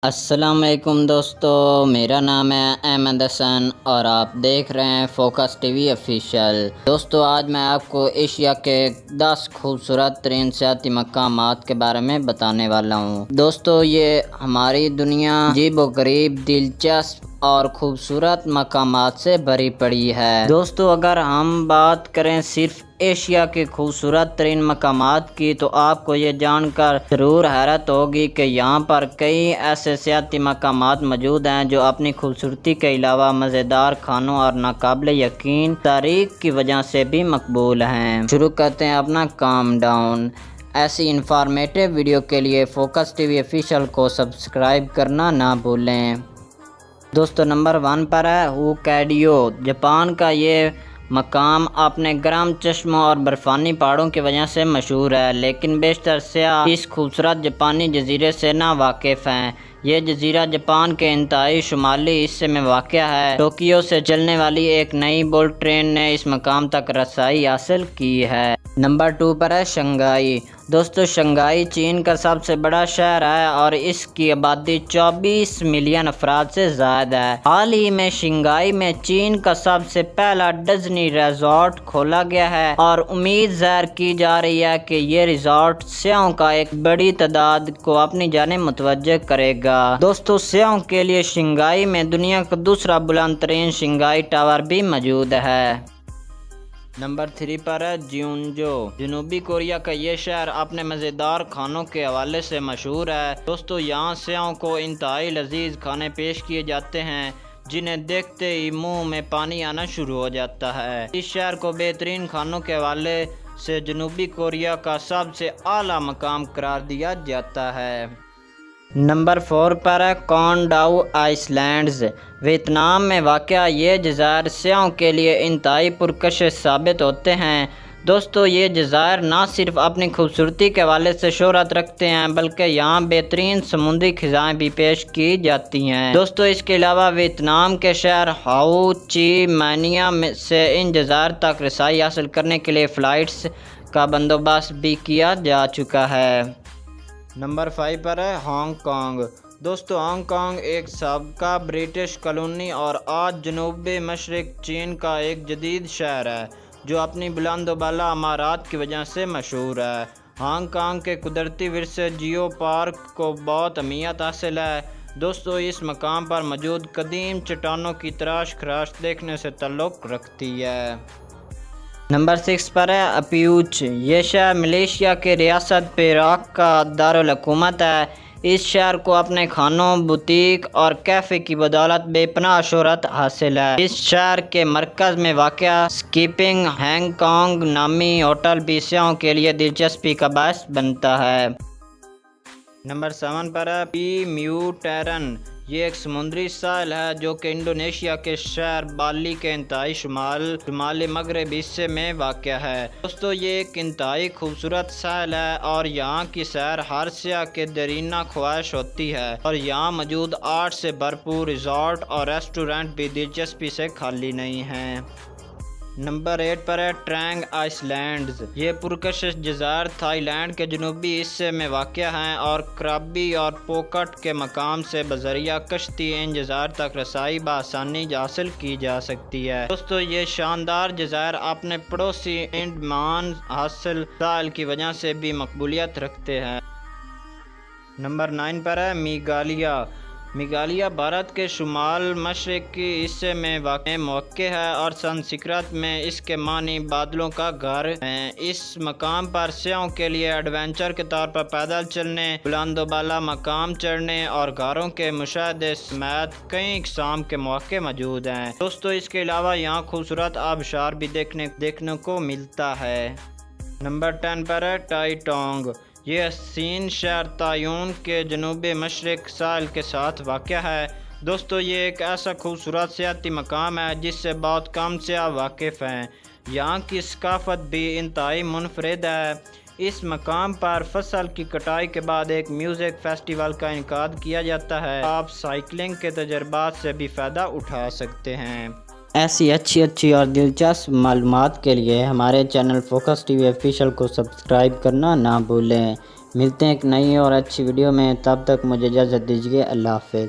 السلام علیکم دوستو، میرا نام ہے احمد حسن اور آپ دیکھ رہے ہیں فوکس ٹی وی آفیشیل۔ دوستو آج میں آپ کو ایشیا کے 10 خوبصورت ترین سیاحتی مقامات کے بارے میں بتانے والا ہوں۔ دوستو یہ ہماری دنیا عجیب و غریب، دلچسپ اور خوبصورت مقامات سے بھری پڑی ہے۔ دوستو اگر ہم بات کریں صرف ایشیا کے خوبصورت ترین مقامات کی تو آپ کو یہ جان کر ضرور حیرت ہوگی کہ یہاں پر کئی ایسے سیاحتی مقامات موجود ہیں جو اپنی خوبصورتی کے علاوہ مزیدار کھانوں اور ناقابل یقین تاریخ کی وجہ سے بھی مقبول ہیں۔ شروع کرتے ہیں اپنا کام ڈاؤن۔ ایسی انفارمیٹیو ویڈیو کے لیے فوکس ٹی وی آفیشیل کو سبسکرائب کرنا نہ بھولیں۔ دوستو نمبر 1 پر ہے ہوکائیڈو۔ جاپان کا یہ مقام اپنے گرم چشموں اور برفانی پہاڑوں کی وجہ سے مشہور ہے، لیکن بیشتر سیاح اس خوبصورت جاپانی جزیرے سے نا واقف ہیں۔ یہ جزیرہ جاپان کے انتہائی شمالی حصے میں واقع ہے۔ ٹوکیو سے چلنے والی ایک نئی بلٹ ٹرین نے اس مقام تک رسائی حاصل کی ہے۔ نمبر 2 پر ہے شنگھائی۔ دوستو شنگھائی چین کا سب سے بڑا شہر ہے اور اس کی آبادی 24 ملین افراد سے زائد ہے۔ حال ہی میں شنگھائی میں چین کا سب سے پہلا ڈزنی ریزورٹ کھولا گیا ہے اور امید ظاہر کی جا رہی ہے کہ یہ ریزورٹ سیاحوں کا ایک بڑی تعداد کو اپنی جانب متوجہ کرے گا۔ دوستو سیاحوں کے لیے شنگھائی میں دنیا کا دوسرا بلند ترین شنگھائی ٹاور بھی موجود ہے۔ نمبر 3 پر ہے جیونجو۔ جنوبی کوریا کا یہ شہر اپنے مزیدار کھانوں کے حوالے سے مشہور ہے۔ دوستو یہاں سیاحوں کو انتہائی لذیذ کھانے پیش کیے جاتے ہیں جنہیں دیکھتے ہی منہ میں پانی آنا شروع ہو جاتا ہے۔ اس شہر کو بہترین کھانوں کے حوالے سے جنوبی کوریا کا سب سے اعلیٰ مقام قرار دیا جاتا ہے۔ نمبر 4 پر ہے کون ڈاؤ آئس لینڈز۔ ویتنام میں واقع یہ جزائر سیاحوں کے لیے انتہائی پرکشش ثابت ہوتے ہیں۔ دوستو یہ جزائر نہ صرف اپنی خوبصورتی کے حوالے سے شہرت رکھتے ہیں بلکہ یہاں بہترین سمندری غذائیں بھی پیش کی جاتی ہیں۔ دوستو اس کے علاوہ ویتنام کے شہر ہاؤ چی مینیا سے ان جزائر تک رسائی حاصل کرنے کے لیے فلائٹس کا بندوبست بھی کیا جا چکا ہے۔ نمبر 5 پر ہے ہانگ کانگ۔ دوستو ہانگ کانگ ایک سابقہ برٹش کالونی اور آج جنوب مشرق چین کا ایک جدید شہر ہے جو اپنی بلند و بالا عمارات کی وجہ سے مشہور ہے۔ ہانگ کانگ کے قدرتی ورثے جیو پارک کو بہت اہمیت حاصل ہے۔ دوستو اس مقام پر موجود قدیم چٹانوں کی تراش خراش دیکھنے سے تعلق رکھتی ہے۔ نمبر 6 پر ہے اپیوچ۔ یہ شہر ملیشیا کے ریاست پیراک کا دارالحکومت ہے۔ اس شہر کو اپنے کھانوں، بوتیک اور کیفے کی بدولت بے پناہ شہرت حاصل ہے۔ اس شہر کے مرکز میں واقع اسکیپنگ ہانگ کانگ نامی ہوٹل بھی سیاحوں کے لیے دلچسپی کا باعث بنتا ہے۔ نمبر 7 پر ہے پی میوٹیرن۔ یہ ایک سمندری ساحل ہے جو کہ انڈونیشیا کے شہر بالی کے انتہائی شمالی مغربی حصے میں واقع ہے۔ دوستو یہ ایک انتہائی خوبصورت ساحل ہے اور یہاں کی سیر ہر سیاح کے دیرینہ خواہش ہوتی ہے اور یہاں موجود آرٹ سے بھرپور ریزورٹ اور ریسٹورنٹ بھی دلچسپی سے خالی نہیں ہیں۔ نمبر 8 پر ہے ٹرانگ آئس لینڈز۔ یہ پرکشش جزائر تھائی لینڈ کے جنوبی حصے میں واقع ہیں اور کرابی اور پوکٹ کے مقام سے بذریعہ کشتی ان جزائر تک رسائی بآسانی حاصل کی جا سکتی ہے۔ دوستو یہ شاندار جزائر اپنے پڑوسی انڈمان حاصل ساحل کی وجہ سے بھی مقبولیت رکھتے ہیں۔ نمبر 9 پر ہے میگھالیہ۔ میگھالیہ بھارت کے شمال مشرقی حصے میں واقع ہے اور سنسکرت میں اس کے معنی بادلوں کا گھر ہیں۔ اس مقام پر سیاحوں کے لیے ایڈونچر کے طور پر پیدل چلنے، بلند و بالا مقام چڑھنے اور غاروں کے مشاہدے سمیت کئی اقسام کے مواقع موجود ہیں۔ دوستو اس کے علاوہ یہاں خوبصورت آبشار بھی دیکھنے کو ملتا ہے۔ نمبر 10 پر ہے ٹائی ٹانگ۔ یہ حسین شہر تائیوان کے جنوب مشرق ساحل کے ساتھ واقع ہے۔ دوستو یہ ایک ایسا خوبصورت سیاحتی مقام ہے جس سے بہت کم سیاح واقف ہیں۔ یہاں کی ثقافت بھی انتہائی منفرد ہے۔ اس مقام پر فصل کی کٹائی کے بعد ایک میوزک فیسٹیول کا انعقاد کیا جاتا ہے۔ آپ سائیکلنگ کے تجربات سے بھی فائدہ اٹھا سکتے ہیں۔ ایسی اچھی اور دلچسپ معلومات کے لیے ہمارے channel focus T V official کو سبسکرائب کرنا نہ بھولیں۔ ملتے ہیں ایک نئی اور اچھی ویڈیو میں، تب تک مجھے اجازت دیجیے، اللہ حافظ۔